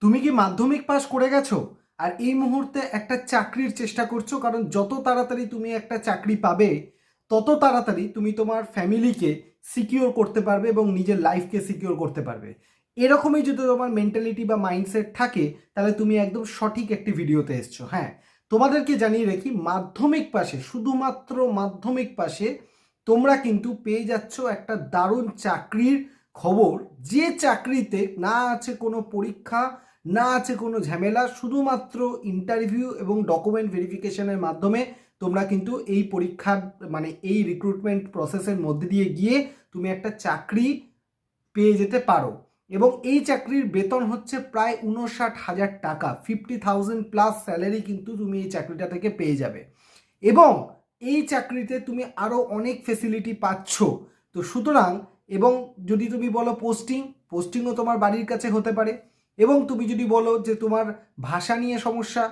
তুমি কি মাধ্যমিক পাস করে গেছো আর এই মুহূর্তে একটা চাকরির চেষ্টা করছো? কারণ যত তাড়াতাড়ি তুমি একটা চাকরি পাবে তত তাড়াতাড়ি তুমি তোমার ফ্যামিলিকে সিকিওর করতে পারবে এবং নিজের লাইফকে সিকিওর করতে পারবে। এরকমই যদি তোমার মেন্টালিটি বা মাইন্ডসেট থাকে তাহলে তুমি একদম সঠিক একটি ভিডিওতে এসছো। হ্যাঁ, তোমাদেরকে জানিয়ে রাখি, মাধ্যমিক পাশে, শুধুমাত্র মাধ্যমিক পাশে তোমরা কিন্তু পেয়ে যাচ্ছ একটা দারুণ চাকরির খবর। যে চাকরিতে না আছে কোনো পরীক্ষা, না আছে কোনো ঝামেলা, শুধুমাত্র ইন্টারভিউ এবং ডকুমেন্ট ভেরিফিকেশনের মাধ্যমে তোমরা কিন্তু এই পরীক্ষার এই রিক্রুটমেন্ট প্রসেসের মধ্যে দিয়ে গিয়ে তুমি একটা চাকরি পেয়ে যেতে পারো। এবং এই চাকরির বেতন হচ্ছে প্রায় 59,000 টাকা, 50,000 প্লাস স্যালারি কিন্তু তুমি এই চাকরিটা থেকে পেয়ে যাবে। এবং এই চাকরিতে তুমি আরও অনেক ফেসিলিটি পাচ্ছ। তো সুতরাং, এবং যদি তুমি বলো পোস্টিংও তোমার বাড়ির কাছে হতে পারে। এবং তুমি যদি বলো যে তোমার ভাষা নিয়ে সমস্যা,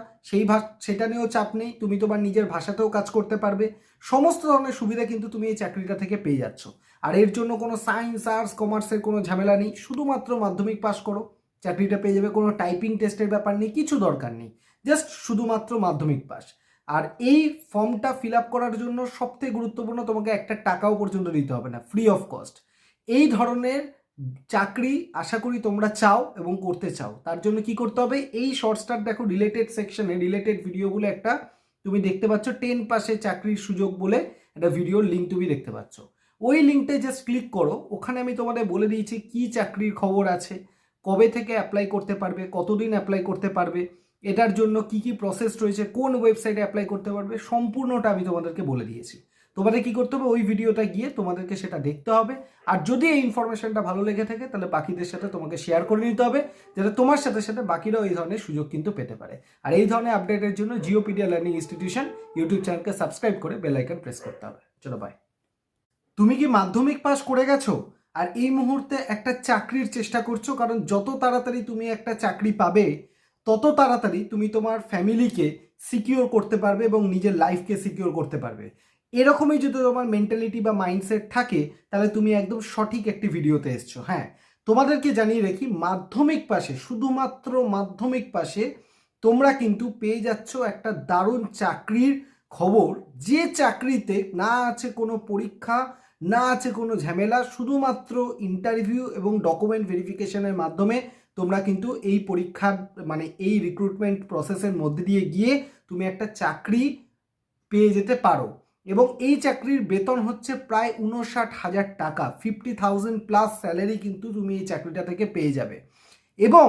সেটা নিয়েও চাপ নেই, তুমি তোমার নিজের ভাষাতেও কাজ করতে পারবে। সমস্ত ধরনের সুবিধা কিন্তু তুমি এই চাকরিটা থেকে পেয়ে যাচ্ছ। আর এর জন্য কোনো সায়েন্স, আর্টস, কমার্সের কোনো ঝামেলা নেই। শুধুমাত্র মাধ্যমিক পাস করো, চাকরিটা পেয়ে যাবে। কোনো টাইপিং টেস্টের ব্যাপার নেই, কিছু দরকার নেই, জাস্ট শুধুমাত্র মাধ্যমিক পাস। আর এই ফর্মটা ফিল আপ করার জন্য সবথেকে গুরুত্বপূর্ণ, তোমাকে একটা টাকাও পর্যন্ত দিতে হবে না, ফ্রি অফ কস্ট। এই ধরনের চাকরি আশা করি তোমরা চাও এবং করতে চাও। তার জন্য কি করতে হবে, এই শর্টসটার দেখো, রিলেটেড সেকশনে রিলেটেড ভিডিওগুলো একটা তুমি দেখতে পাচ্ছ, 10 পাশে চাকরির সুযোগ বলে একটা ভিডিওর লিঙ্ক তুমি দেখতে পাচ্ছ। ওই লিঙ্কটায় জাস্ট ক্লিক করো। ওখানে আমি তোমাদের বলে দিয়েছি কি চাকরির খবর আছে, কবে থেকে অ্যাপ্লাই করতে পারবে, কতদিন অ্যাপ্লাই করতে পারবে, এটার জন্য কি কি প্রসেস রয়েছে, কোন ওয়েবসাইটে অ্যাপ্লাই করতে পারবে, সম্পূর্ণটা আমি তোমাদেরকে বলে দিয়েছি। তোমাদের কি করতে হবে, ওই ভিডিওটা গিয়ে তোমাদেরকে সেটা দেখতে হবে। আর যদি এই ইনফরমেশনটা ভালো লেগে থাকে তাহলে বাকিদের সাথে তোমাকে শেয়ার করে নিতে হবে, যাতে তোমার সাথে সাথে বাকিরাও এই ধরনের সুযোগ কিন্তু পেতে পারে। আর এই ধরনের আপডেটের জন্য জিওপিডিয়া লার্নিং ইনস্টিটিউশন ইউটিউব চ্যানেলকে সাবস্ক্রাইব করে বেল আইকন প্রেস করতে হবে। চলো বাই। তুমি কি মাধ্যমিক পাস করে গেছো আর এই মুহূর্তে একটা চাকরির চেষ্টা করছো? কারণ যত তাড়াতাড়ি তুমি একটা চাকরি পাবে তত তাড়াতাড়ি তুমি তোমার ফ্যামিলিকে সিকিওর করতে পারবে এবং নিজের লাইফকে সিকিওর করতে পারবে। এরকমই যদি তোমার মেন্টালিটি বা মাইন্ডসেট থাকে তাহলে তুমি একদম সঠিক একটি ভিডিওতে এসছো। হ্যাঁ, তোমাদেরকে জানিয়ে রাখি, মাধ্যমিক পাশে, শুধুমাত্র মাধ্যমিক পাশে তোমরা কিন্তু পেয়ে যাচ্ছ একটা দারুণ চাকরির খবর। যে চাকরিতে না আছে কোনো পরীক্ষা, না আছে কোনো ঝামেলা, শুধুমাত্র ইন্টারভিউ এবং ডকুমেন্ট ভেরিফিকেশনের মাধ্যমে তোমরা কিন্তু এই পরীক্ষার এই রিক্রুটমেন্ট প্রসেসের মধ্যে দিয়ে গিয়ে তুমি একটা চাকরি পেয়ে যেতে পারো। এবং এই চাকরির বেতন হচ্ছে প্রায় 59,000 টাকা, 50,000 প্লাস স্যালারি কিন্তু তুমি এই চাকরিটা থেকে পেয়ে যাবে। এবং